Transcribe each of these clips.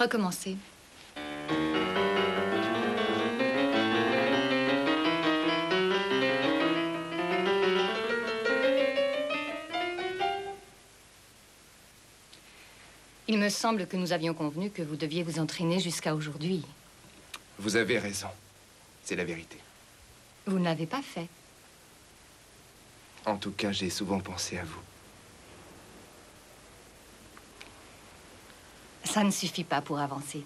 Recommencez. Il me semble que nous avions convenu que vous deviez vous entraîner jusqu'à aujourd'hui. Vous avez raison. C'est la vérité. Vous ne l'avez pas fait. En tout cas, j'ai souvent pensé à vous. Ça ne suffit pas pour avancer.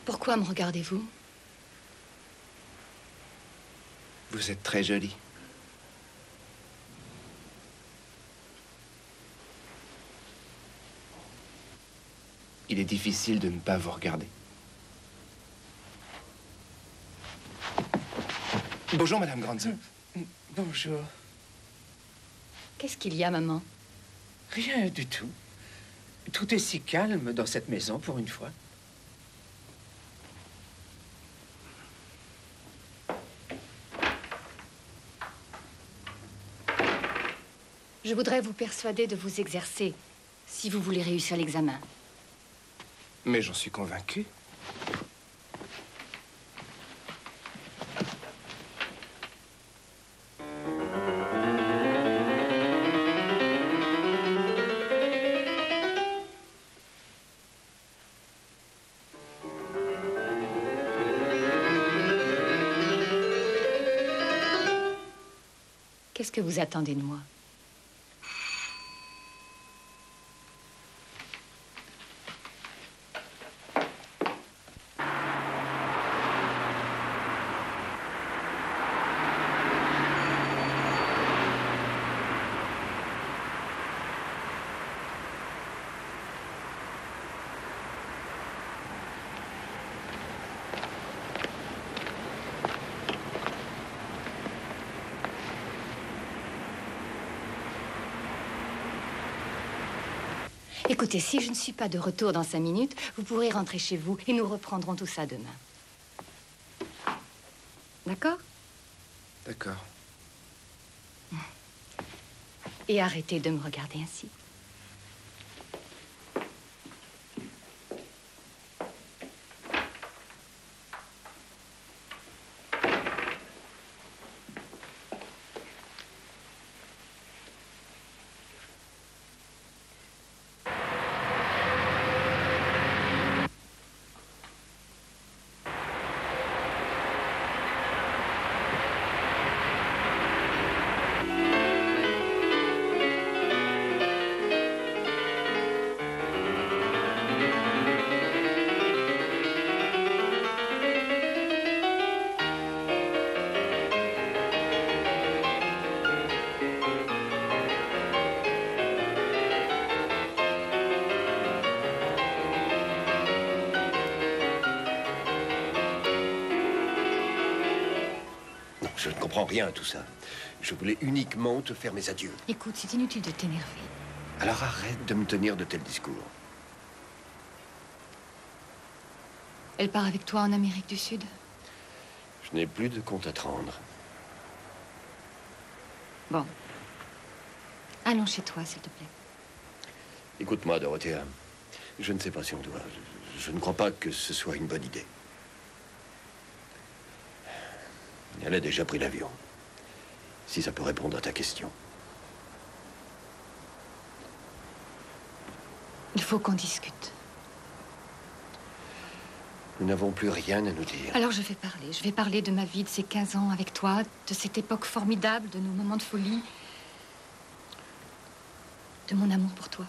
Pourquoi me regardez-vous? Vous êtes très jolie. Il est difficile de ne pas vous regarder. Bonjour, Madame Grandson. Bonjour. Qu'est-ce qu'il y a, maman? Rien du tout. Tout est si calme dans cette maison pour une fois. Je voudrais vous persuader de vous exercer, si vous voulez réussir l'examen. Mais j'en suis convaincu. Qu'est-ce que vous attendez de moi? Écoutez, si je ne suis pas de retour dans 5 minutes, vous pourrez rentrer chez vous et nous reprendrons tout ça demain. D'accord? D'accord. Et arrêtez de me regarder ainsi. Je ne comprends rien à tout ça. Je voulais uniquement te faire mes adieux. Écoute, c'est inutile de t'énerver. Alors arrête de me tenir de tels discours. Elle part avec toi en Amérique du Sud? Je n'ai plus de compte à te rendre. Bon. Allons chez toi, s'il te plaît. Écoute-moi, Dorothea. Je ne sais pas si on doit. Je ne crois pas que ce soit une bonne idée. Elle a déjà pris l'avion. Si ça peut répondre à ta question. Il faut qu'on discute. Nous n'avons plus rien à nous dire. Alors je vais parler. Je vais parler de ma vie, de ces 15 ans avec toi, de cette époque formidable, de nos moments de folie, de mon amour pour toi.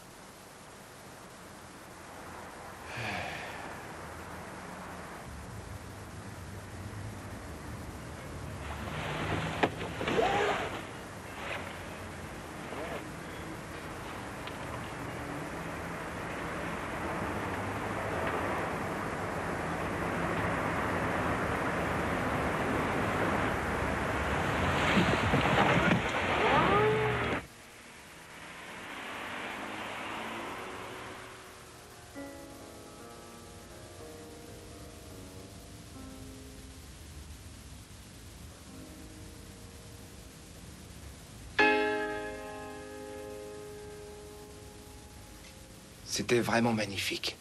C'était vraiment magnifique.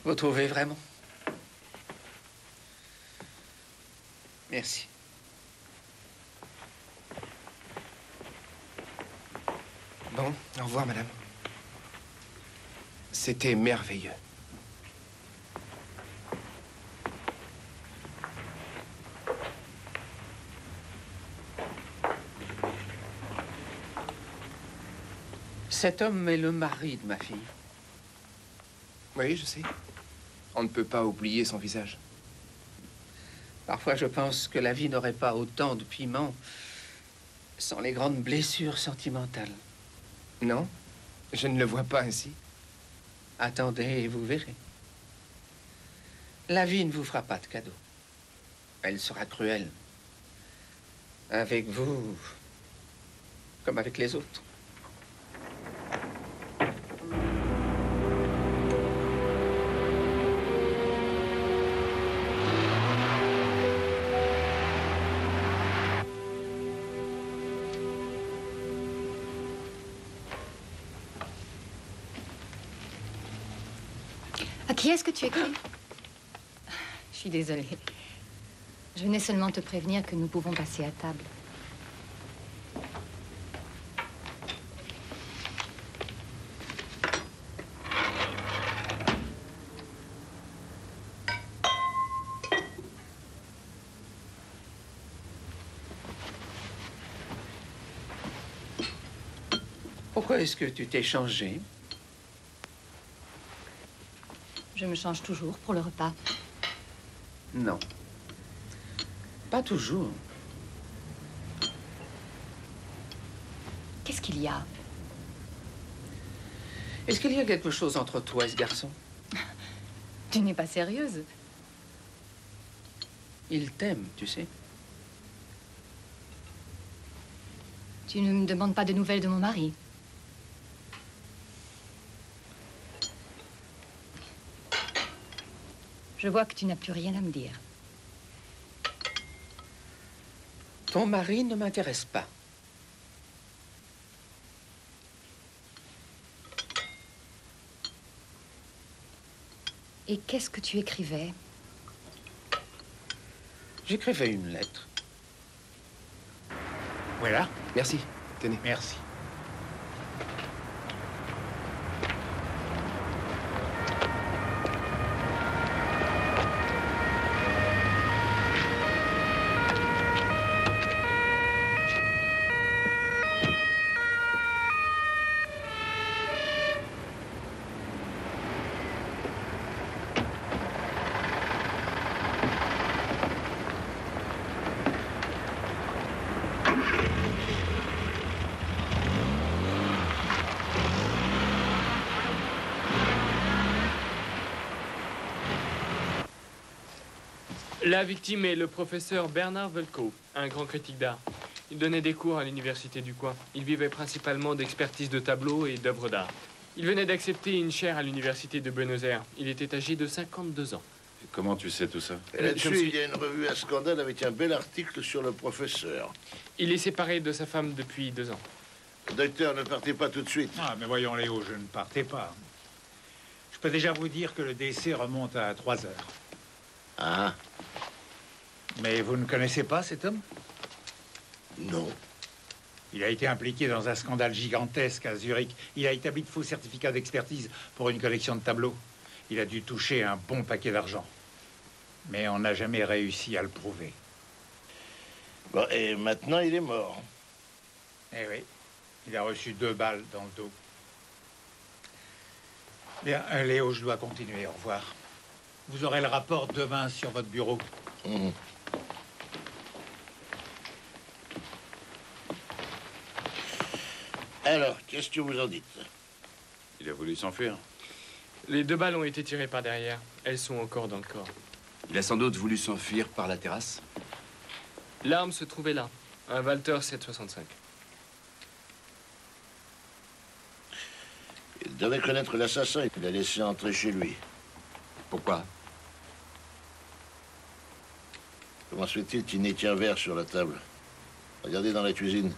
Vous trouvez vraiment? Merci. Bon, au revoir, madame. C'était merveilleux. Cet homme est le mari de ma fille. Oui, je sais. On ne peut pas oublier son visage. Parfois, je pense que la vie n'aurait pas autant de piment sans les grandes blessures sentimentales. Non, je ne le vois pas ainsi. Attendez et vous verrez. La vie ne vous fera pas de cadeau. Elle sera cruelle. Avec vous, comme avec les autres. À qui est-ce que tu écris? Je suis désolée. Je venais seulement te prévenir que nous pouvons passer à table. Pourquoi est-ce que tu t'es changé? Je me change toujours pour le repas. Non. Pas toujours. Qu'est-ce qu'il y a? Est-ce qu'il y a quelque chose entre toi et ce garçon? Tu n'es pas sérieuse? Il t'aime, tu sais. Tu ne me demandes pas de nouvelles de mon mari? Je vois que tu n'as plus rien à me dire. Ton mari ne m'intéresse pas. Et qu'est-ce que tu écrivais? J'écrivais une lettre. Voilà. Merci. Tenez. Merci. La victime est le professeur Bernard Velko, un grand critique d'art. Il donnait des cours à l'université du coin. Il vivait principalement d'expertise de tableaux et d'œuvres d'art. Il venait d'accepter une chaire à l'université de Buenos Aires. Il était âgé de 52 ans. Et comment tu sais tout ça? Et là-dessus, il y a une revue à scandale avec un bel article sur le professeur. Il est séparé de sa femme depuis 2 ans. Docteur, ne partez pas tout de suite. Ah, mais voyons, Léo, je ne partais pas. Je peux déjà vous dire que le décès remonte à 3 heures. Ah, Mais vous ne connaissez pas cet homme? non. Il a été impliqué dans un scandale gigantesque à Zurich. Il a établi de faux certificats d'expertise pour une collection de tableaux. Il a dû toucher un bon paquet d'argent. Mais on n'a jamais réussi à le prouver. Bon, et maintenant, il est mort. Eh oui, il a reçu 2 balles dans le dos. Bien, Léo, je dois continuer. Au revoir. Vous aurez le rapport demain sur votre bureau. Mhm. Alors, qu'est-ce que vous en dites? Il a voulu s'enfuir. Les 2 balles ont été tirées par derrière. Elles sont encore dans le corps. Il a sans doute voulu s'enfuir par la terrasse. L'arme se trouvait là, un Walter 765. Il devait connaître l'assassin. Il l'a laissé entrer chez lui. Pourquoi? Comment se fait-il qu'il n'ait qu'un verre sur la table? Regardez dans la cuisine.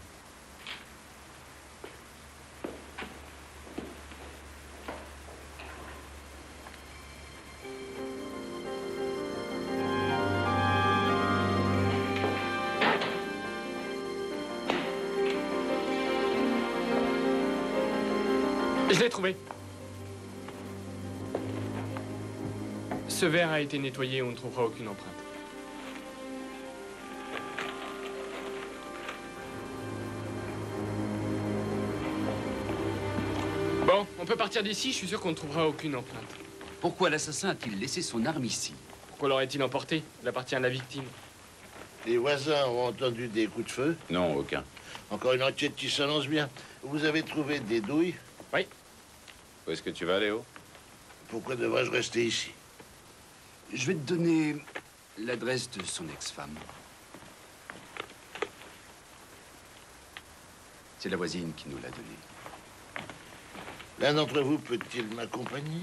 Je l'ai trouvé. Ce verre a été nettoyé et on ne trouvera aucune empreinte. Bon, on peut partir d'ici, je suis sûr qu'on ne trouvera aucune empreinte. Pourquoi l'assassin a-t-il laissé son arme ici? Pourquoi l'aurait-il emporté? Il appartient à la victime. Les voisins ont entendu des coups de feu. Non, aucun. Encore une enquête qui s'annonce bien. Vous avez trouvé des douilles. Oui. Où est-ce que tu vas, Léo? Pourquoi devrais-je rester ici? Je vais te donner l'adresse de son ex-femme. C'est la voisine qui nous l'a donnée. L'un d'entre vous peut-il m'accompagner?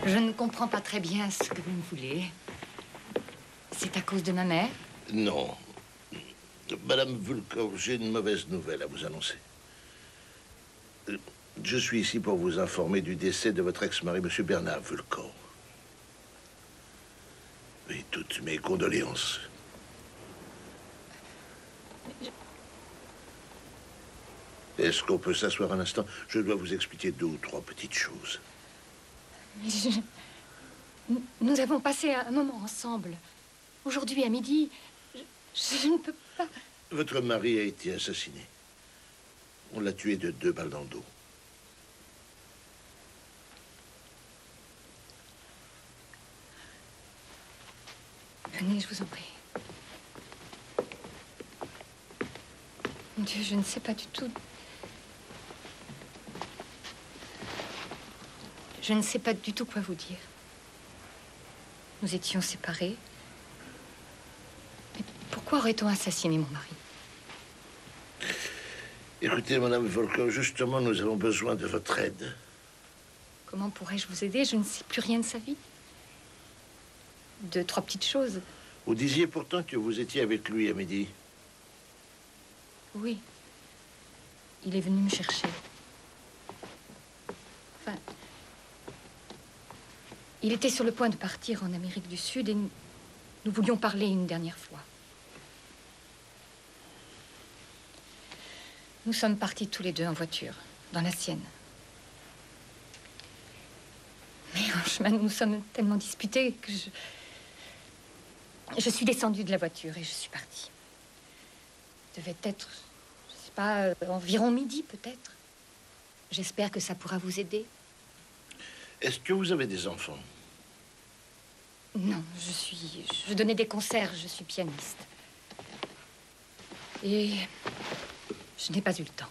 Je ne comprends pas très bien ce que vous me voulez. C'est à cause de ma mère? Non. Madame Volkov, j'ai une mauvaise nouvelle à vous annoncer. Je suis ici pour vous informer du décès de votre ex-mari, Monsieur Bernard Volkov. Et toutes mes condoléances. Est-ce qu'on peut s'asseoir un instant? Je dois vous expliquer 2 ou 3 petites choses. Nous avons passé un moment ensemble. Aujourd'hui à midi, je ne peux pas... Votre mari a été assassiné. On l'a tué de 2 balles dans le dos. Venez, je vous en prie. Mon Dieu, je ne sais pas du tout... Je ne sais pas du tout quoi vous dire. Nous étions séparés. Mais pourquoi aurait-on assassiné mon mari? Écoutez, Madame Volkov, justement, nous avons besoin de votre aide. Comment pourrais-je vous aider? Je ne sais plus rien de sa vie. 2, 3 petites choses. Vous disiez pourtant que vous étiez avec lui à midi. Oui. Il est venu me chercher. Enfin... Il était sur le point de partir en Amérique du Sud et nous voulions parler une dernière fois. Nous sommes partis tous les 2 en voiture, dans la sienne. Mais en chemin, nous nous sommes tellement disputés que je suis descendue de la voiture et je suis partie. Devait être, je sais pas, environ midi peut-être. J'espère que ça pourra vous aider. Est-ce que vous avez des enfants? Non, je donnais des concerts, je suis pianiste. Et je n'ai pas eu le temps.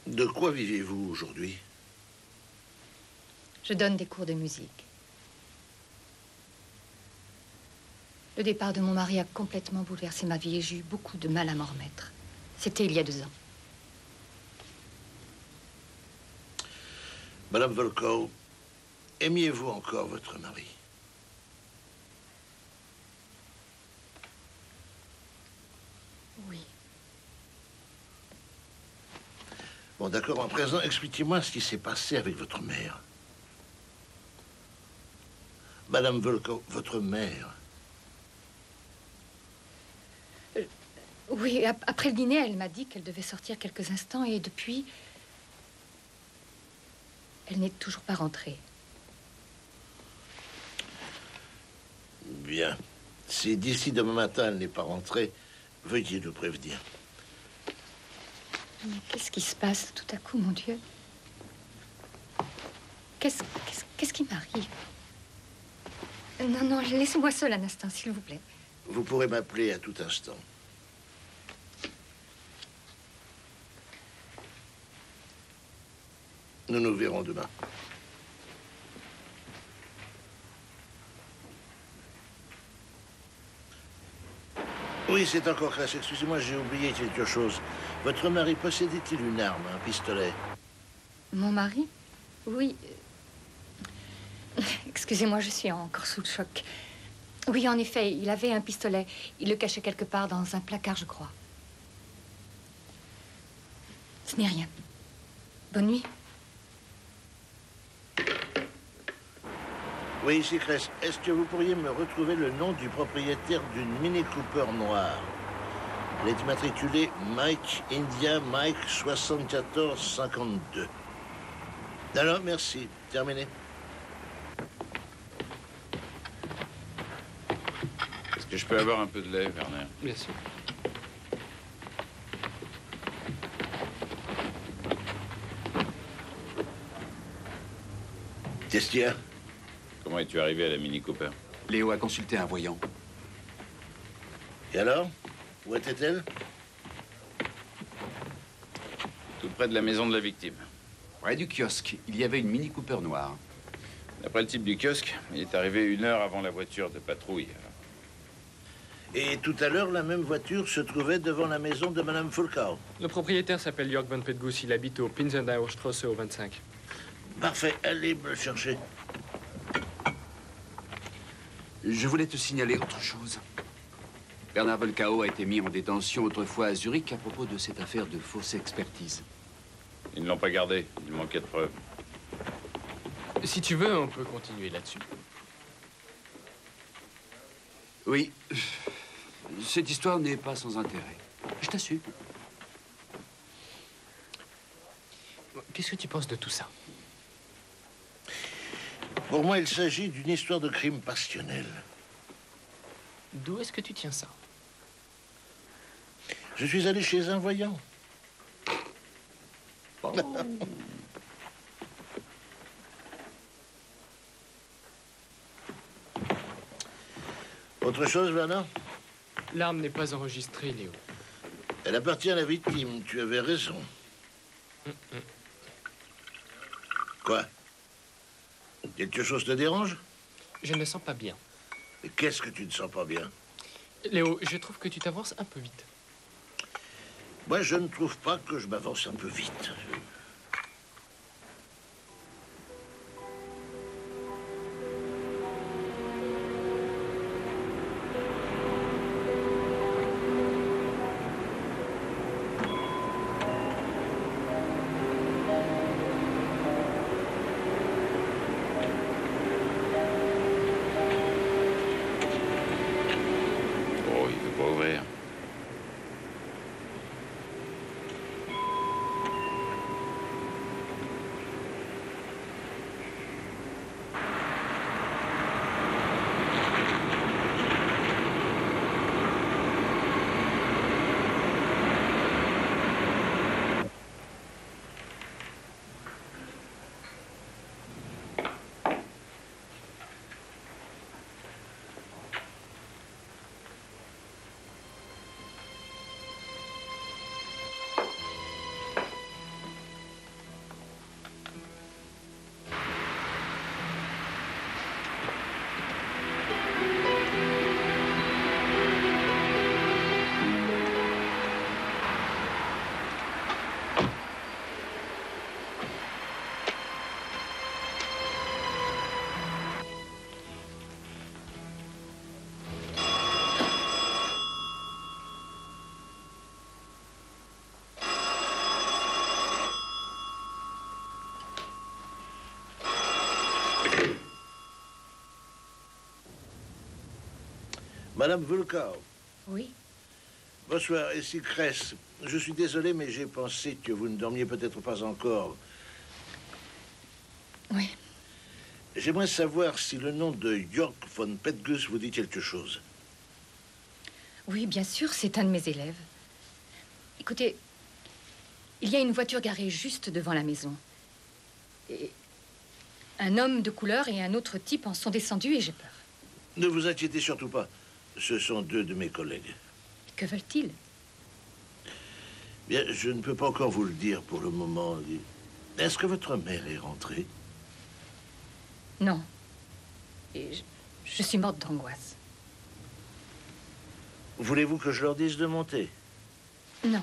De quoi vivez-vous aujourd'hui? Je donne des cours de musique. Le départ de mon mari a complètement bouleversé ma vie et j'ai eu beaucoup de mal à m'en remettre. C'était il y a 2 ans. Madame Volkov, aimiez-vous encore votre mari? Oui. Bon, d'accord. En présent, expliquez-moi ce qui s'est passé avec votre mère. Madame Volkov, votre mère. Oui, après le dîner, elle m'a dit qu'elle devait sortir quelques instants et depuis, elle n'est toujours pas rentrée. Bien. Si d'ici demain matin elle n'est pas rentrée, veuillez nous prévenir. Mais qu'est-ce qui se passe tout à coup, mon Dieu? Qu'est-ce qui m'arrive? Non, non, laissez-moi seule un instant, s'il vous plaît. Vous pourrez m'appeler à tout instant. Nous nous verrons demain. Oui, c'est encore classe. Excusez-moi, j'ai oublié quelque chose. Votre mari possédait-il une arme, un pistolet? Mon mari? Oui. Excusez-moi, je suis encore sous le choc. Oui, en effet, il avait un pistolet. Il le cachait quelque part dans un placard, je crois. Ce n'est rien. Bonne nuit. Oui, ici Cress. Est-ce que vous pourriez me retrouver le nom du propriétaire d'une Mini Cooper noire? Elle est immatriculée Mike India Mike 7452. Alors, merci. Terminé. Est-ce que je peux avoir un peu de lait, Werner? Bien sûr. Qu'est-ce qu'il y a? Comment es-tu arrivé à la Mini Cooper? Léo a consulté un voyant. Et alors? Où était-elle? Tout près de la maison de la victime. Près du kiosque, il y avait une Mini Cooper noire. D'après le type du kiosque, il est arrivé 1 heure avant la voiture de patrouille. Et tout à l'heure, la même voiture se trouvait devant la maison de Madame Fulcau. Le propriétaire s'appelle Jörg von Petgus. Il habite au Pinzendauer Straße au 25. Parfait, allez me le chercher. Je voulais te signaler autre chose. Bernard Volkau a été mis en détention autrefois à Zurich à propos de cette affaire de fausse expertise. Ils ne l'ont pas gardé. Il manquait de preuves. Si tu veux, on peut continuer là-dessus. Oui. Cette histoire n'est pas sans intérêt. Je t'assure. Qu'est-ce que tu penses de tout ça? Pour moi, il s'agit d'une histoire de crime passionnel. D'où est-ce que tu tiens ça? Je suis allé chez un voyant. Oh. Autre chose, Werner? L'arme n'est pas enregistrée, Léo. Elle appartient à la victime. Tu avais raison. Quoi? Quelque chose te dérange? Je ne me sens pas bien. Mais qu'est-ce que tu ne sens pas bien? Léo, je trouve que tu t'avances un peu vite. Moi, je ne trouve pas que je m'avance un peu vite. Oh, il veut pas ouvrir. Madame Volkau. Oui. Bonsoir, ici Cress. Je suis désolé, mais j'ai pensé que vous ne dormiez peut-être pas encore. Oui. J'aimerais savoir si le nom de Jörg von Petgus vous dit quelque chose. Oui, bien sûr, c'est un de mes élèves. Écoutez, il y a une voiture garée juste devant la maison. Et un homme de couleur et un autre type en sont descendus et j'ai peur. Ne vous inquiétez surtout pas. Ce sont deux de mes collègues. Que veulent-ils? Bien, je ne peux pas encore vous le dire pour le moment. Est-ce que votre mère est rentrée? Non. Et je suis morte d'angoisse. Voulez-vous que je leur dise de monter? Non.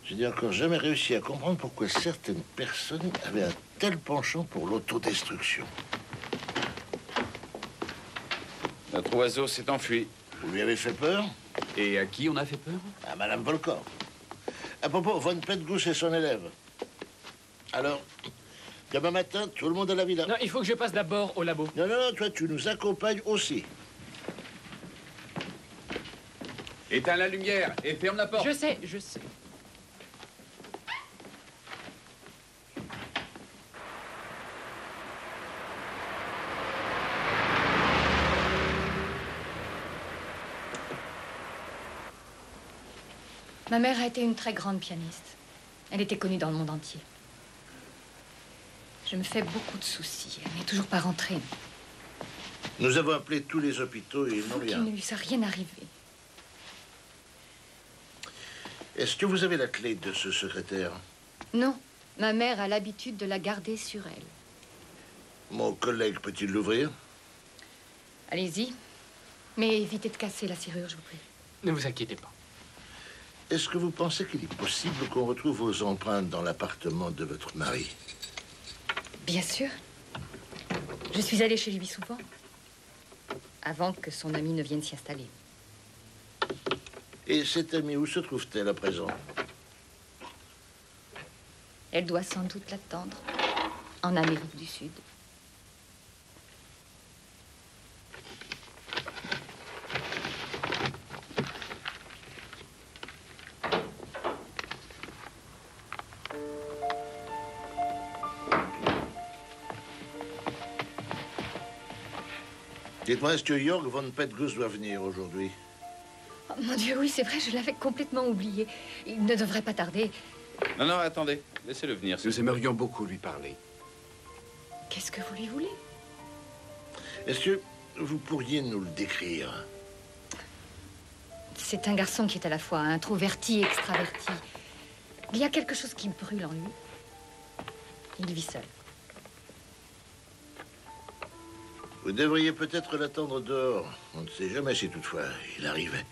Je n'ai encore jamais réussi à comprendre pourquoi certaines personnes avaient un tel penchant pour l'autodestruction. Notre oiseau s'est enfui. Vous lui avez fait peur? Et à qui on a fait peur? À Madame Volkov. À propos, von Petgus est son élève. Alors, demain matin, tout le monde à la villa. Non, il faut que je passe d'abord au labo. Non, non, non, toi, tu nous accompagnes aussi. Éteins la lumière et ferme la porte. Je sais, je sais. Ma mère a été une très grande pianiste. Elle était connue dans le monde entier. Je me fais beaucoup de soucis. Elle n'est toujours pas rentrée. Nous avons appelé tous les hôpitaux et ils n'ont Il rien. ne lui est rien arrivé. Est-ce que vous avez la clé de ce secrétaire? Non, ma mère a l'habitude de la garder sur elle. Mon collègue peut-il l'ouvrir? Allez-y. Mais évitez de casser la serrure, je vous prie. Ne vous inquiétez pas. Est-ce que vous pensez qu'il est possible qu'on retrouve vos empreintes dans l'appartement de votre mari? Bien sûr. Je suis allée chez lui souvent. Avant que son amie ne vienne s'y installer. Et cette amie, où se trouve-t-elle à présent? Elle doit sans doute l'attendre. En Amérique du Sud. Dites-moi, est-ce que Jörg von Petgus doit venir aujourd'hui? Oh, mon Dieu, oui, c'est vrai, je l'avais complètement oublié. Il ne devrait pas tarder. Non, non, attendez. Laissez-le venir. Nous aimerions beaucoup lui parler. Qu'est-ce que vous lui voulez? Est-ce que vous pourriez nous le décrire? C'est un garçon qui est à la fois introverti et extraverti. Il y a quelque chose qui brûle en lui. Il vit seul. Vous devriez peut-être l'attendre dehors. On ne sait jamais si toutefois il arrivait.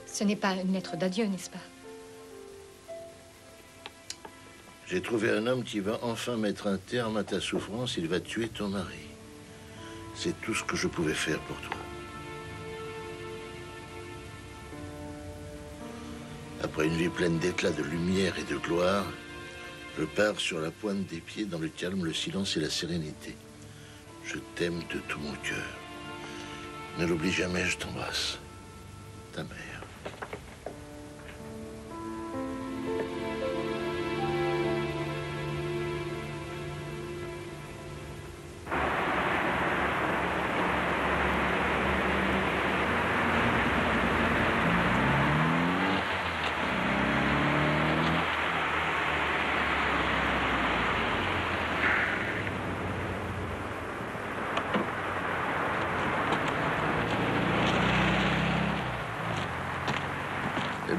Ce n'est pas une lettre d'adieu, n'est-ce pas? J'ai trouvé un homme qui va enfin mettre un terme à ta souffrance. Il va tuer ton mari. C'est tout ce que je pouvais faire pour toi. Après une vie pleine d'éclat, de lumière et de gloire, je pars sur la pointe des pieds dans le calme, le silence et la sérénité. Je t'aime de tout mon cœur. Ne l'oublie jamais, je t'embrasse. Ta mère.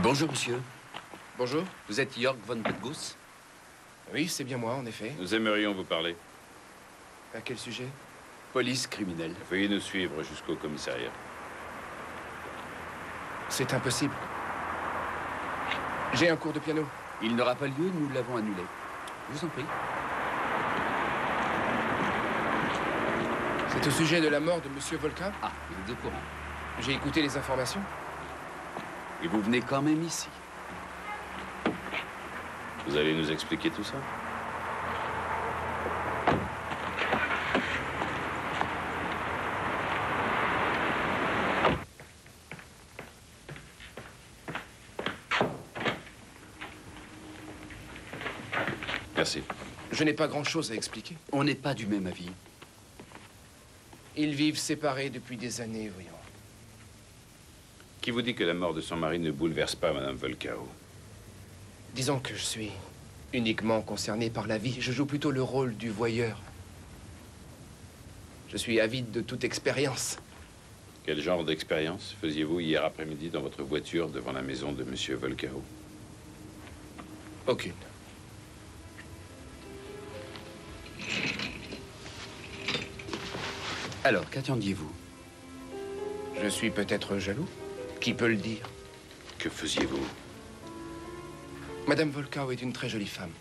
Bonjour, monsieur. Bonjour. Vous êtes Jörg von Petgus? Oui, c'est bien moi, en effet. Nous aimerions vous parler. À quel sujet? Police criminelle. Veuillez nous suivre jusqu'au commissariat. C'est impossible. J'ai un cours de piano. Il n'aura pas lieu, nous l'avons annulé. Je vous en prie. C'est au sujet de la mort de Monsieur Volka? Ah, vous êtes au courant. J'ai écouté les informations. Et vous venez quand même ici. Vous allez nous expliquer tout ça? Merci. Je n'ai pas grand-chose à expliquer. On n'est pas du même avis. Ils vivent séparés depuis des années, voyons. Qui vous dit que la mort de son mari ne bouleverse pas Madame Volcao? Disons que je suis uniquement concerné par la vie. Je joue plutôt le rôle du voyeur. Je suis avide de toute expérience. Quel genre d'expérience faisiez-vous hier après-midi dans votre voiture devant la maison de Monsieur Volcao? Aucune. Alors, qu'attendiez-vous? Je suis peut-être jaloux. Qui peut le dire? Que faisiez-vous? Madame Volcao est une très jolie femme.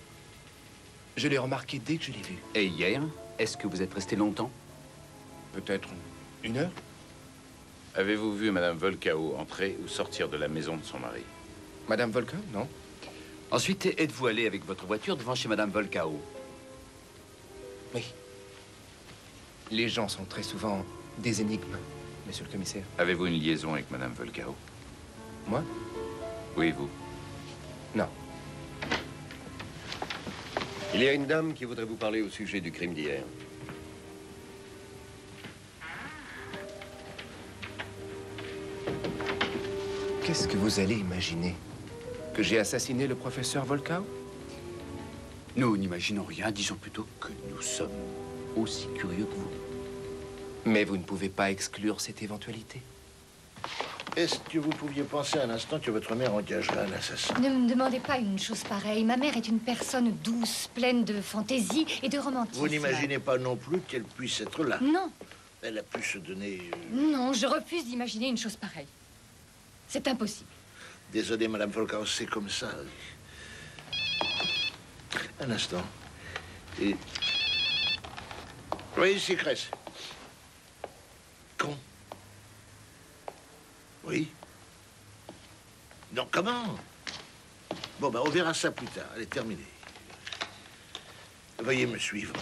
Je l'ai remarqué dès que je l'ai vue. Et hier, est-ce que vous êtes resté longtemps? Peut-être 1 heure. Avez-vous vu Madame Volcao entrer ou sortir de la maison de son mari? Madame Volcao, non. Ensuite, êtes-vous allé avec votre voiture devant chez Madame Volcao? Oui. Les gens sont très souvent des énigmes, monsieur le commissaire. Avez-vous une liaison avec Madame Volcao? Moi? Oui, vous. Non. Il y a une dame qui voudrait vous parler au sujet du crime d'hier. Qu'est-ce que vous allez imaginer? Que j'ai assassiné le professeur Volcao? Nous n'imaginons rien, disons plutôt que nous sommes aussi curieux que vous. Mais vous ne pouvez pas exclure cette éventualité. Est-ce que vous pouviez penser un instant que votre mère engagerait un assassin? Ne me demandez pas une chose pareille. Ma mère est une personne douce, pleine de fantaisie et de romantisme. Vous n'imaginez pas non plus qu'elle puisse être là? Non. Elle a pu se donner... Non, je refuse d'imaginer une chose pareille. C'est impossible. Désolé, Madame Volcao, c'est comme ça. Un instant. Et... Oui, c'est Cress. Con. Oui. Non, comment? Bon, ben, on verra ça plus tard. Elle est terminée. Veuillez me suivre.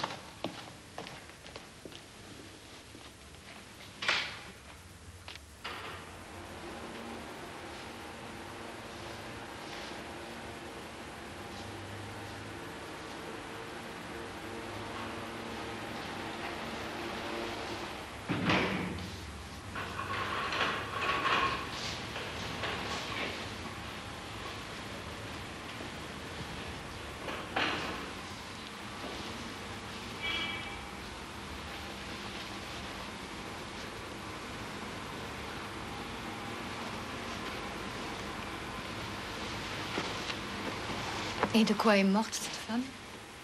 Et de quoi est morte cette femme?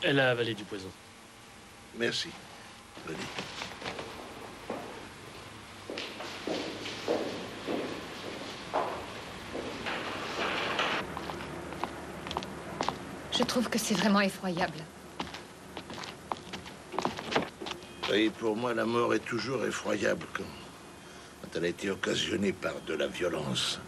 Elle a avalé du poison. Merci. Venez. Je trouve que c'est vraiment effroyable. Oui, pour moi, la mort est toujours effroyable quand elle a été occasionnée par de la violence.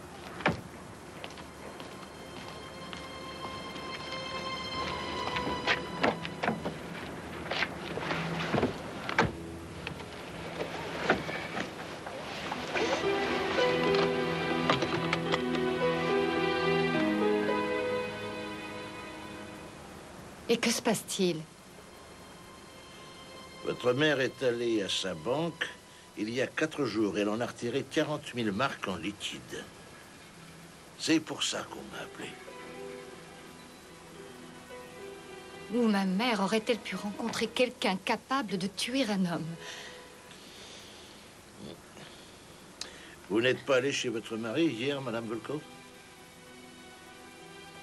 Et que se passe-t-il? Votre mère est allée à sa banque il y a 4 jours. Elle en a retiré 40 000 marks en liquide. C'est pour ça qu'on m'a appelé. Où ma mère aurait-elle pu rencontrer quelqu'un capable de tuer un homme? Vous n'êtes pas allé chez votre mari hier, Madame Volcao?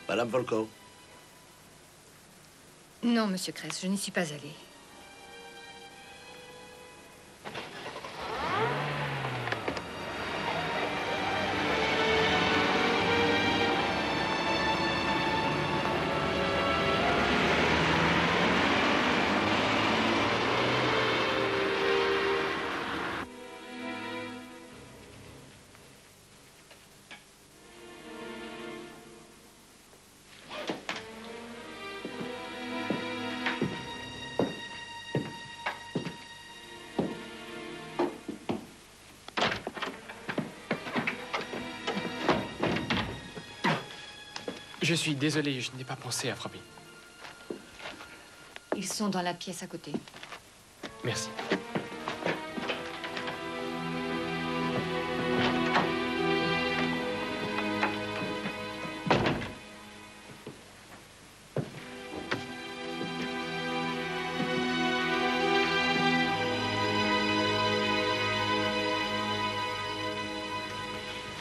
Madame Volcao? Non, monsieur Cress, je n'y suis pas allée. Je suis désolé, je n'ai pas pensé à frapper. Ils sont dans la pièce à côté. Merci.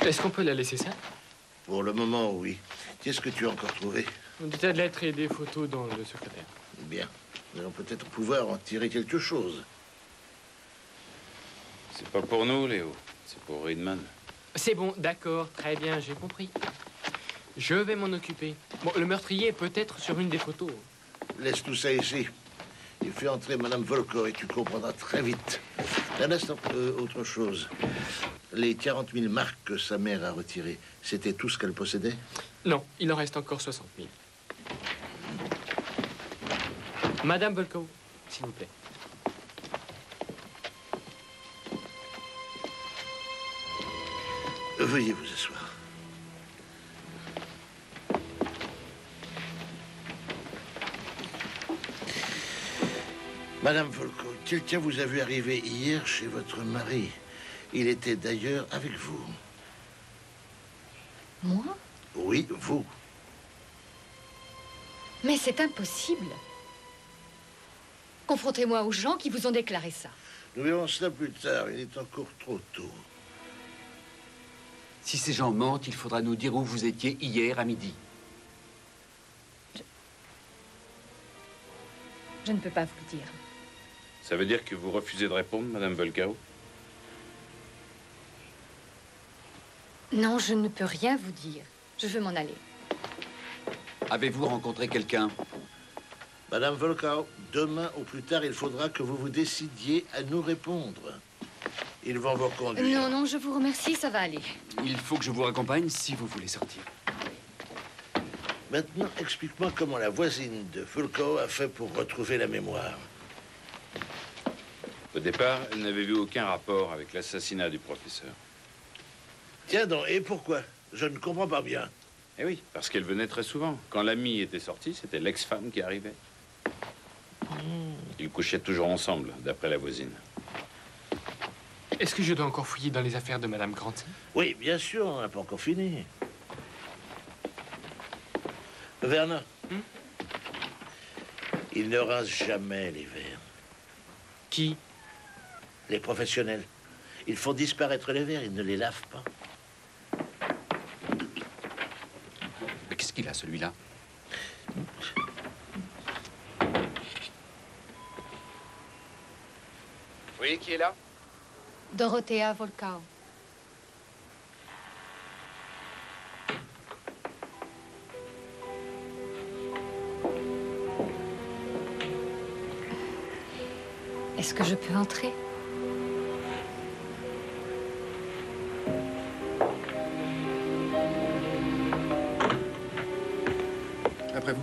Est-ce qu'on peut la laisser ça? Pour le moment, oui. Qu'est-ce que tu as encore trouvé? Des tas de lettres et des photos dans le secrétaire. Bien. Nous allons peut-être pouvoir en tirer quelque chose. C'est pas pour nous, Léo. C'est pour Reedman. C'est bon, d'accord, très bien, j'ai compris. Je vais m'en occuper. Bon, le meurtrier est peut-être sur une des photos. Laisse tout ça ici. Et fais entrer Madame Volko et tu comprendras très vite. Un instant, autre chose. Les 40 000 marques que sa mère a retirées, c'était tout ce qu'elle possédait? Non, il en reste encore 60 000. Madame Volko, s'il vous plaît. Veuillez vous asseoir. Madame Volko, quelqu'un vous a vu arriver hier chez votre mari. Il était d'ailleurs avec vous. Moi? Oui, vous. Mais c'est impossible. Confrontez-moi aux gens qui vous ont déclaré ça. Nous verrons cela plus tard. Il est encore trop tôt. Si ces gens mentent, il faudra nous dire où vous étiez hier à midi. Je ne peux pas vous le dire. Ça veut dire que vous refusez de répondre, Madame Volcao? Non, je ne peux rien vous dire. Je veux m'en aller. Avez-vous rencontré quelqu'un? Madame Volcao, demain au plus tard, il faudra que vous vous décidiez à nous répondre. Ils vont vous reconduire. Non, non, je vous remercie, ça va aller. Il faut que je vous raccompagne si vous voulez sortir. Maintenant, explique-moi comment la voisine de Volcao a fait pour retrouver la mémoire. Au départ, elle n'avait vu aucun rapport avec l'assassinat du professeur. Tiens donc, et pourquoi? Je ne comprends pas bien. Eh oui, parce qu'elle venait très souvent. Quand l'ami était sorti, c'était l'ex-femme qui arrivait. Ils couchaient toujours ensemble, d'après la voisine. Est-ce que je dois encore fouiller dans les affaires de Madame Grancy? Oui, bien sûr, on n'a pas encore fini. Vernon, ils ne rincent jamais les verres. Qui? Les professionnels. Ils font disparaître les verres, ils ne les lavent pas. Mais qu'est-ce qu'il a, celui-là? Oui, qui est là? Dorothea Volcao. Est-ce que je peux entrer? Après vous.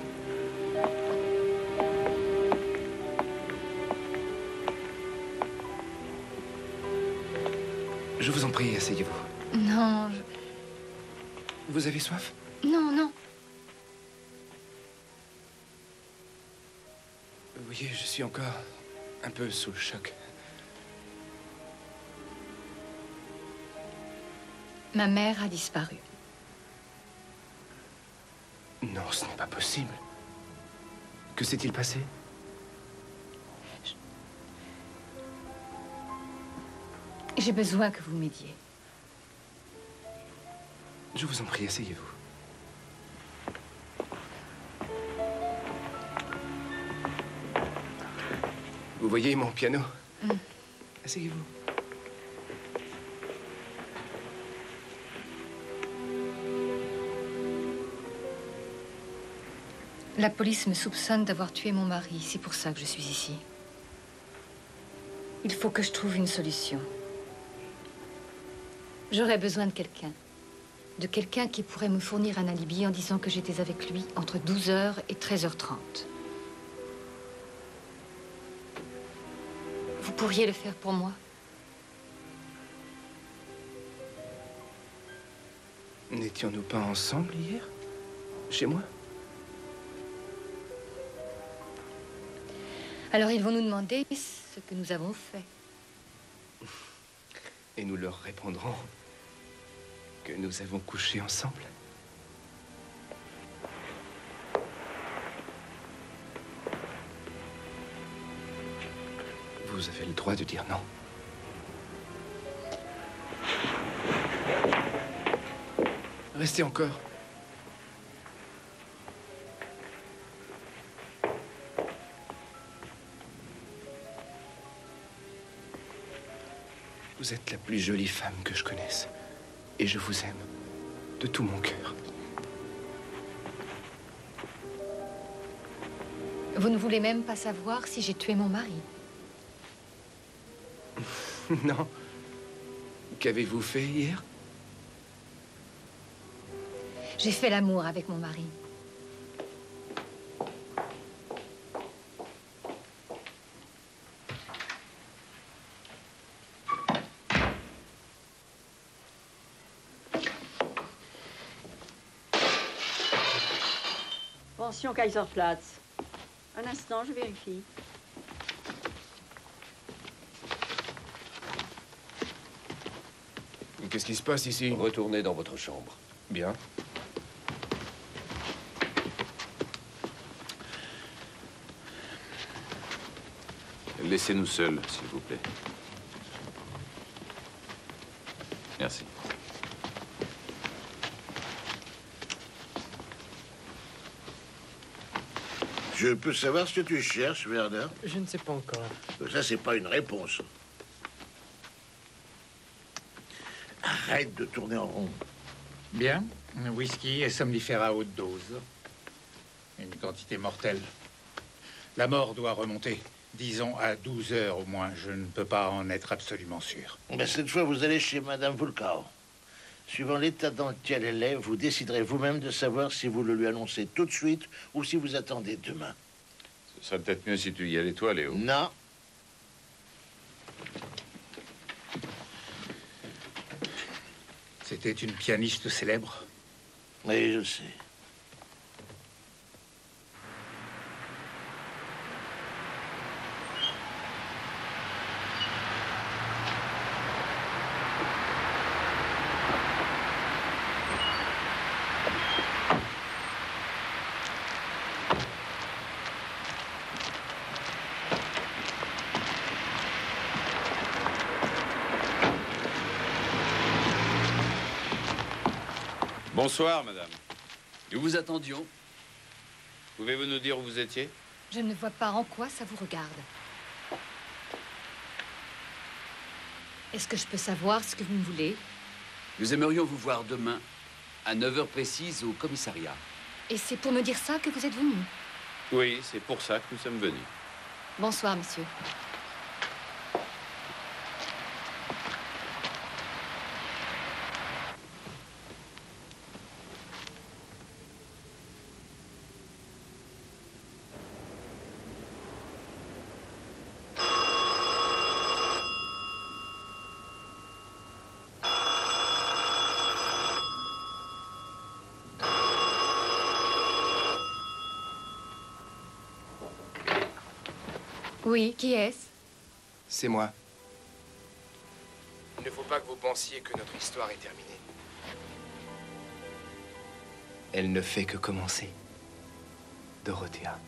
Je vous en prie, asseyez-vous. Non, Vous avez soif? non, non. Vous voyez, je suis encore un peu sous le choc. Ma mère a disparu. Non, ce n'est pas possible. Que s'est-il passé? J'ai besoin que vous m'aidiez. Je vous en prie, asseyez-vous. Vous voyez mon piano? Asseyez-vous. La police me soupçonne d'avoir tué mon mari. C'est pour ça que je suis ici. Il faut que je trouve une solution. J'aurais besoin de quelqu'un. De quelqu'un qui pourrait me fournir un alibi en disant que j'étais avec lui entre 12h et 13h30. Vous pourriez le faire pour moi? N'étions-nous pas ensemble hier? Chez moi? Alors ils vont nous demander ce que nous avons fait. Et nous leur répondrons que nous avons couché ensemble. Vous avez le droit de dire non. Restez encore. Vous êtes la plus jolie femme que je connaisse. Et je vous aime de tout mon cœur. Vous ne voulez même pas savoir si j'ai tué mon mari. Non. Qu'avez-vous fait hier? J'ai fait l'amour avec mon mari. Pension Kaiserplatz. Un instant, je vérifie. Qu'est-ce qui se passe ici? Retournez dans votre chambre. Bien. Laissez-nous seuls, s'il vous plaît. Merci. Je peux savoir ce que tu cherches, Werner? Je ne sais pas encore. Ça, c'est pas une réponse. Arrête de tourner en rond. Bien. Whisky et somnifères à haute dose. Une quantité mortelle. La mort doit remonter. Disons à 12 heures au moins. Je ne peux pas en être absolument sûr. Ben, cette fois, vous allez chez Madame Volkau. Suivant l'état dans lequel elle est, vous déciderez vous-même de savoir si vous le lui annoncez tout de suite ou si vous attendez demain. Ce serait peut-être mieux si tu y allais toi, Léo. Non. C'était une pianiste célèbre. Oui, je sais. Bonsoir, madame. Nous vous attendions. Pouvez-vous nous dire où vous étiez? Je ne vois pas en quoi ça vous regarde. Est-ce que je peux savoir ce que vous me voulez? Nous aimerions vous voir demain, à 9 heures précises, au commissariat. Et c'est pour me dire ça que vous êtes venu? Oui, c'est pour ça que nous sommes venus. Bonsoir, monsieur. Oui, qui est-ce? C'est moi. Il ne faut pas que vous pensiez que notre histoire est terminée. Elle ne fait que commencer. Dorothea.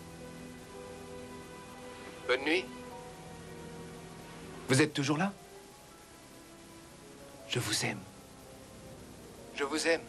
Bonne nuit. Vous êtes toujours là? Je vous aime. Je vous aime.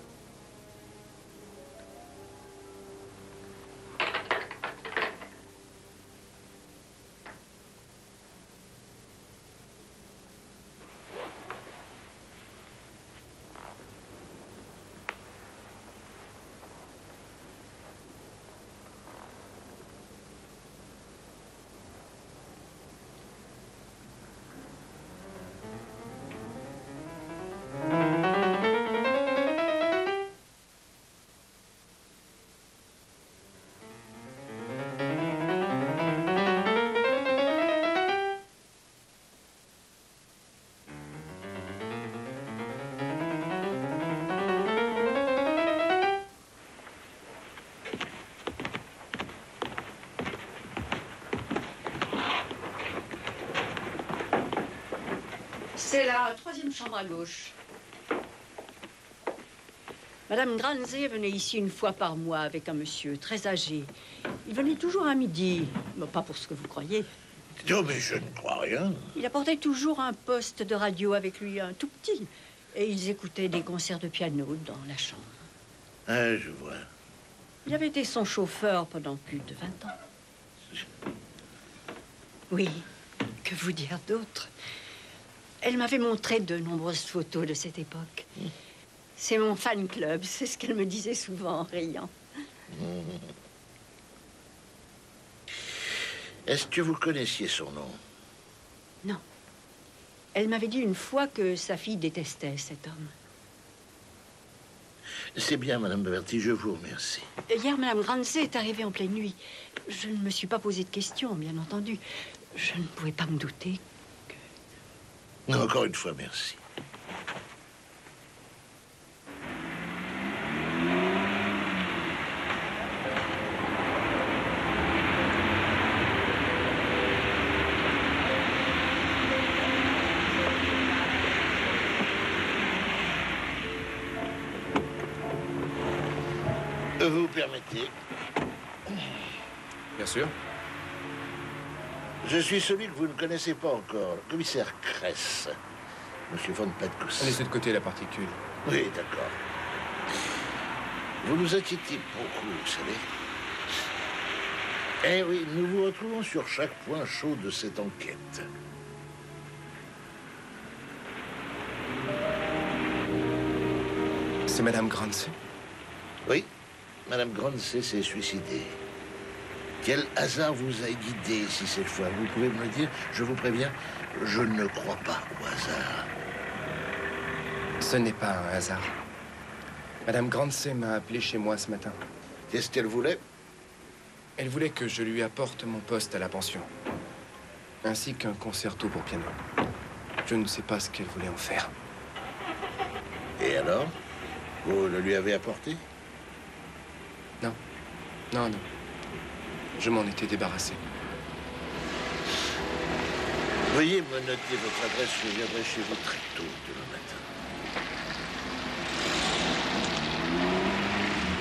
C'est la troisième chambre à gauche. Madame Granze venait ici une fois par mois avec un monsieur très âgé. Il venait toujours à midi, mais pas pour ce que vous croyez. Non, mais je ne crois rien. Il apportait toujours un poste de radio avec lui, un tout petit. Et ils écoutaient des concerts de piano dans la chambre. Ah, je vois. Il avait été son chauffeur pendant plus de 20 ans. Oui, que vous dire d'autre? Elle m'avait montré de nombreuses photos de cette époque. C'est mon fan club, c'est ce qu'elle me disait souvent en riant. Est-ce que vous connaissiez son nom? Non. Elle m'avait dit une fois que sa fille détestait cet homme. C'est bien, Madame Beverty, je vous remercie. Hier, Madame Granze est arrivée en pleine nuit. Je ne me suis pas posé de questions, bien entendu. Je ne pouvais pas me douter que... Non, encore une fois, merci. Vous permettez? Bien sûr. Je suis celui que vous ne connaissez pas encore, le commissaire Kress, Monsieur von Petkus. Laissez de côté la particule. Oui, d'accord. Vous nous inquiétez beaucoup, vous savez. Eh oui, nous vous retrouvons sur chaque point chaud de cette enquête. C'est Madame Granze? Oui, Madame Granze s'est suicidée. Quel hasard vous a guidé si cette fois? Vous pouvez me le dire? Je vous préviens, je ne crois pas au hasard. Ce n'est pas un hasard. Madame Granze m'a appelé chez moi ce matin. Qu'est-ce qu'elle voulait? Elle voulait que je lui apporte mon poste à la pension, ainsi qu'un concerto pour piano. Je ne sais pas ce qu'elle voulait en faire. Et alors? Vous le lui avez apporté? Non. Non, non. Je m'en étais débarrassé. Veuillez me noter votre adresse, je viendrai chez vous très tôt demain matin.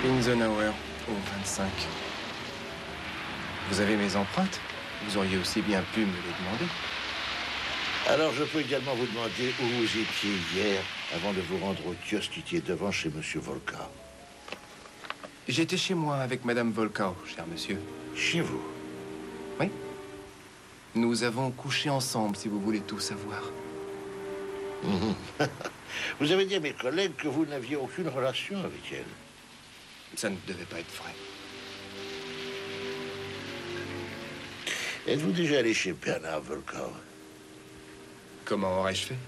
Linzenauer, au 25. Vous avez mes empreintes? Vous auriez aussi bien pu me les demander. Alors, je peux également vous demander où vous étiez hier, avant de vous rendre au kiosque qui est devant chez Monsieur Volkau. J'étais chez moi avec Madame Volkau, cher monsieur. Chez vous? Oui. Nous avons couché ensemble, si vous voulez tout savoir. Vous avez dit à mes collègues que vous n'aviez aucune relation avec elle. Ça ne devait pas être vrai. Êtes-vous déjà allé chez Bernard Volkau? Comment aurais-je fait?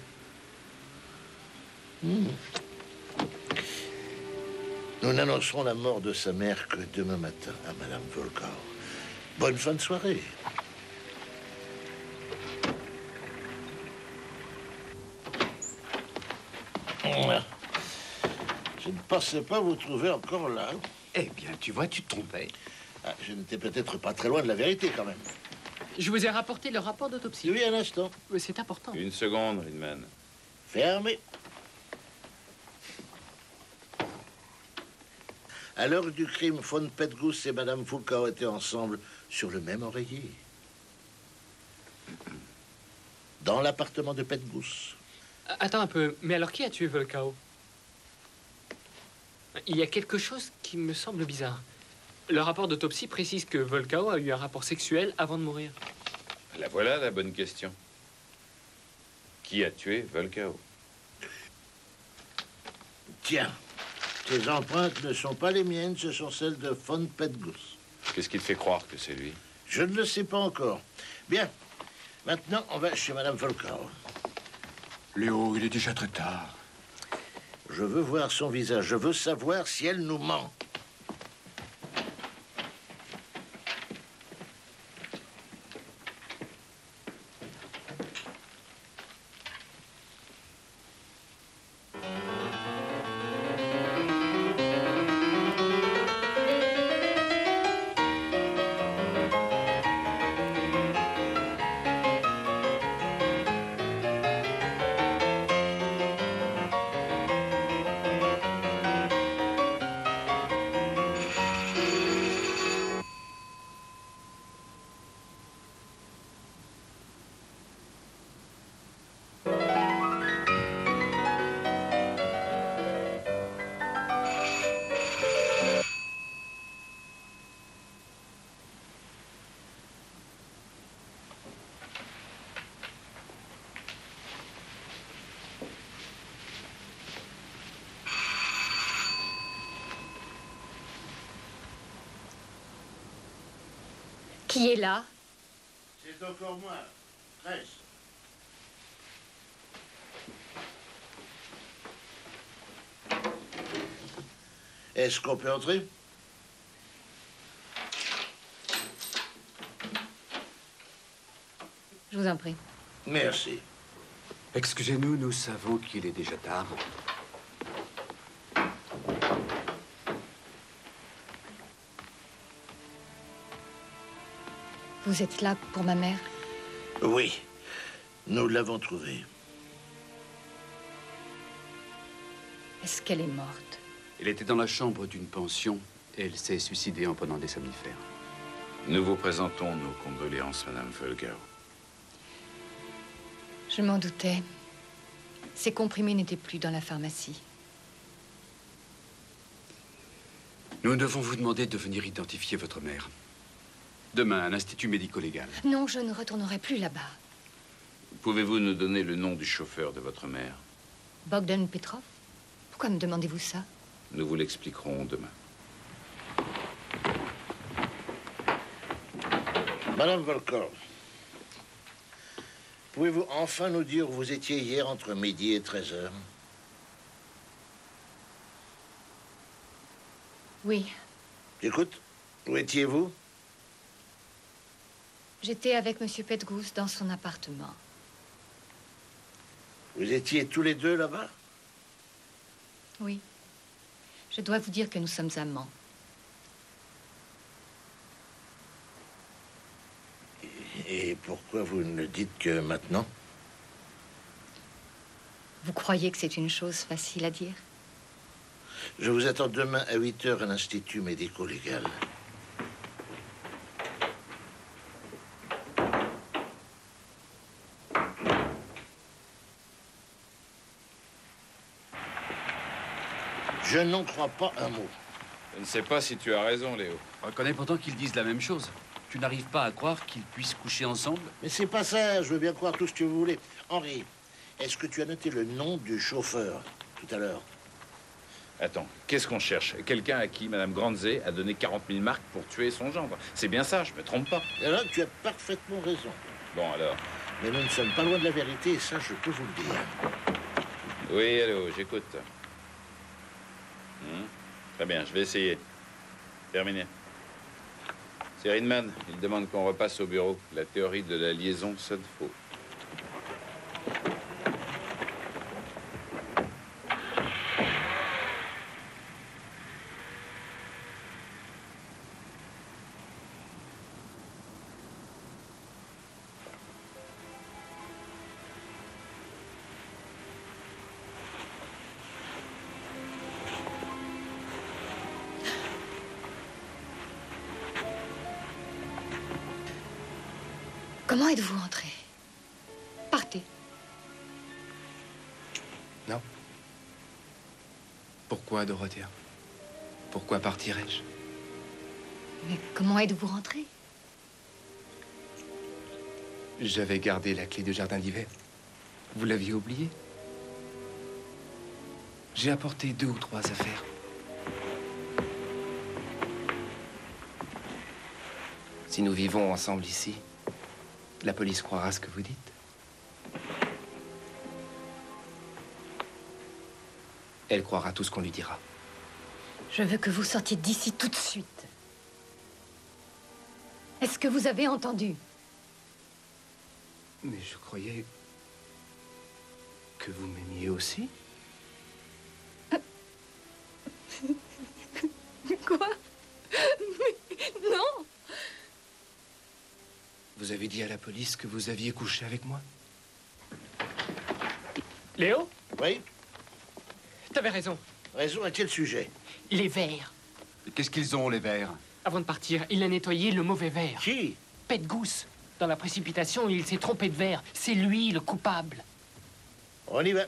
Nous n'annoncerons la mort de sa mère que demain matin à Madame Volkau. Bonne fin de soirée. Je ne pensais pas vous trouver encore là. Eh bien, tu vois, tu te trompais. Ah, je n'étais peut-être pas très loin de la vérité, quand même. Je vous ai rapporté le rapport d'autopsie. Oui, un instant. Mais c'est important. Une seconde, Ridman. Fermé. À l'heure du crime, von Petgus et Madame Volkau étaient ensemble sur le même oreiller. Dans l'appartement de Petgus. Attends un peu, mais alors qui a tué Volkau? Il y a quelque chose qui me semble bizarre. Le rapport d'autopsie précise que Volkau a eu un rapport sexuel avant de mourir. La voilà la bonne question. Qui a tué Volkau? Tiens, ces empreintes ne sont pas les miennes, ce sont celles de von Petgus. Qu'est-ce qui te fait croire que c'est lui? Je ne le sais pas encore. Bien, maintenant, on va chez Madame Volkau. Léo, il est déjà très tard. Je veux voir son visage. Je veux savoir si elle nous ment. Qui est là? C'est encore moi, Tress. Est-ce qu'on peut entrer? Je vous en prie. Merci. Excusez-nous, nous savons qu'il est déjà tard. Vous êtes là pour ma mère? Oui, nous l'avons trouvée. Est-ce qu'elle est morte? Elle était dans la chambre d'une pension et elle s'est suicidée en prenant des somnifères. Nous vous présentons nos condoléances, Madame Völker. Je m'en doutais. Ces comprimés n'étaient plus dans la pharmacie. Nous devons vous demander de venir identifier votre mère. Demain, à l'Institut médico-légal. Non, je ne retournerai plus là-bas. Pouvez-vous nous donner le nom du chauffeur de votre mère? Bogdan Petrov? Pourquoi me demandez-vous ça? Nous vous l'expliquerons demain. Madame Volkov, pouvez-vous enfin nous dire où vous étiez hier entre midi et 13h? Oui. J'écoute. Où étiez-vous? J'étais avec Monsieur Petgous dans son appartement. Vous étiez tous les deux là-bas? Oui. Je dois vous dire que nous sommes amants. Et pourquoi vous ne le dites que maintenant? Vous croyez que c'est une chose facile à dire? Je vous attends demain à 8h à l'Institut médico-légal. Je n'en crois pas un mot. Je ne sais pas si tu as raison, Léo. On reconnaît pourtant qu'ils disent la même chose. Tu n'arrives pas à croire qu'ils puissent coucher ensemble? Mais c'est pas ça, je veux bien croire tout ce que vous voulez. Henri, est-ce que tu as noté le nom du chauffeur tout à l'heure? Attends, qu'est-ce qu'on cherche? Quelqu'un à qui Madame Grandzé a donné 40 000 marks pour tuer son gendre. C'est bien ça, je me trompe pas. Et là, tu as parfaitement raison. Bon, alors. Mais nous ne sommes pas loin de la vérité, et ça, je peux vous le dire. Oui, allô, j'écoute. Très bien, je vais essayer. Terminé. C'est Ridman. Il demande qu'on repasse au bureau. La théorie de la liaison sonne faux. Comment êtes-vous entré? Partez. Non. Pourquoi, Dorothea? Pourquoi partirais-je? Mais comment êtes-vous rentré? J'avais gardé la clé du jardin d'hiver. Vous l'aviez oubliée? J'ai apporté 2 ou 3 affaires. Si nous vivons ensemble ici, la police croira ce que vous dites. Elle croira tout ce qu'on lui dira. Je veux que vous sortiez d'ici tout de suite. Est-ce que vous avez entendu? Mais je croyais que vous m'aimiez aussi. Quoi? Mais non! Vous avez dit à la police que vous aviez couché avec moi? Léo? Oui? T'avais raison. Raison à quel sujet? Les verres. Qu'est-ce qu'ils ont, les verres? Avant de partir, il a nettoyé le mauvais verre. Qui? Petgous. Dans la précipitation, il s'est trompé de verre. C'est lui le coupable. On y va.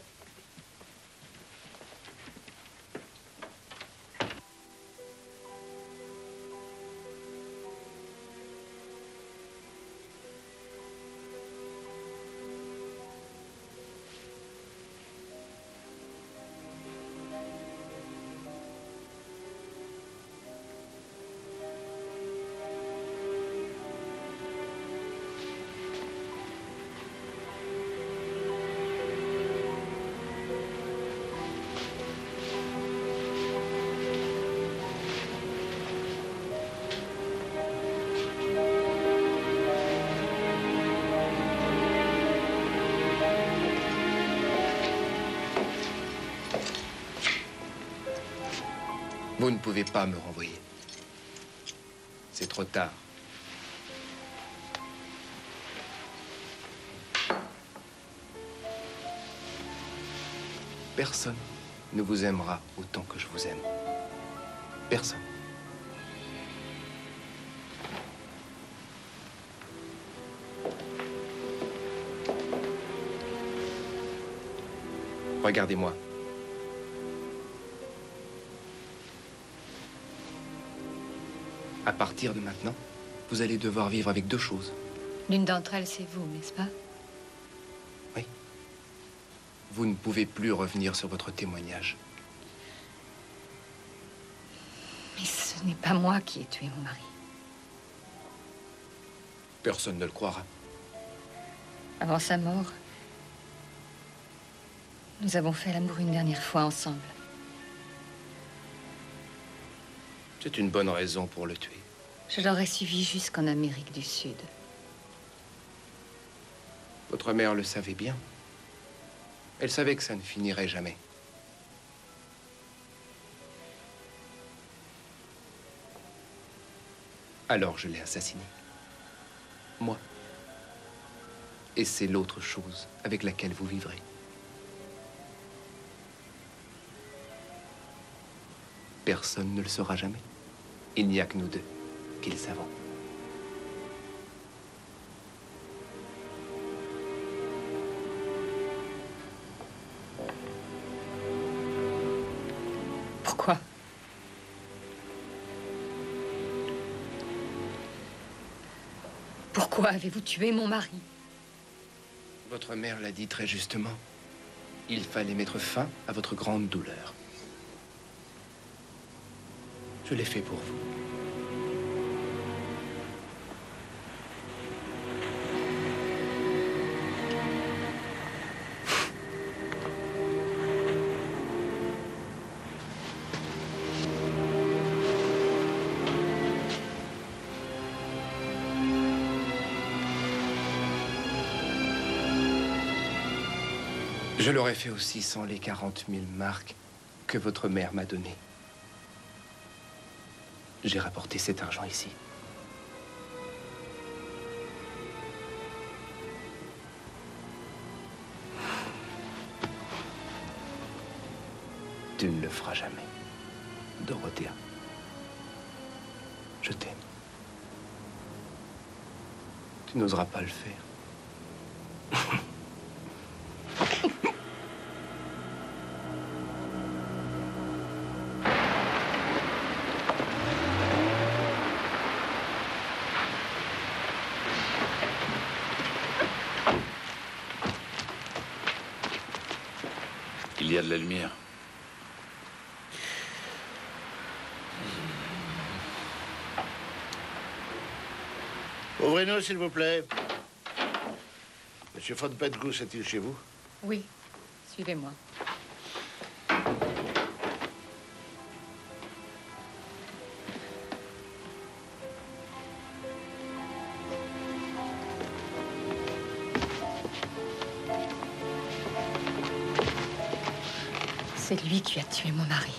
Vous ne pouvez pas me renvoyer. C'est trop tard. Personne ne vous aimera autant que je vous aime. Personne. Regardez-moi. À partir de maintenant, vous allez devoir vivre avec deux choses. L'une d'entre elles, c'est vous, n'est-ce pas? Oui. Vous ne pouvez plus revenir sur votre témoignage. Mais ce n'est pas moi qui ai tué mon mari. Personne ne le croira. Avant sa mort, nous avons fait l'amour une dernière fois ensemble. C'est une bonne raison pour le tuer. Je l'aurais suivi jusqu'en Amérique du Sud. Votre mère le savait bien. Elle savait que ça ne finirait jamais. Alors je l'ai assassiné. Moi. Et c'est l'autre chose avec laquelle vous vivrez. Personne ne le saura jamais. Il n'y a que nous deux qui le savons. Pourquoi? Pourquoi avez-vous tué mon mari? Votre mère l'a dit très justement. Il fallait mettre fin à votre grande douleur. Je l'ai fait pour vous. Je l'aurais fait aussi sans les 40 000 marks que votre mère m'a données. J'ai rapporté cet argent ici. Tu ne le feras jamais, Dorothea. Je t'aime. Tu n'oseras pas le faire. Il y a de la lumière. Ouvrez-nous, s'il vous plaît. Monsieur von Petgoose est-il chez vous? Oui, suivez-moi. C'est lui qui a tué mon mari.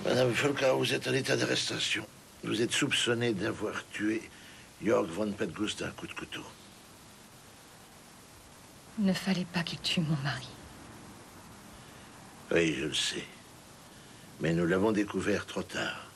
Madame Volkau, vous êtes en état d'arrestation. Vous êtes soupçonnée d'avoir tué Jörg von Petgoose d'un coup de couteau. Il ne fallait pas qu'il tue mon mari. Oui, je le sais. Mais nous l'avons découvert trop tard.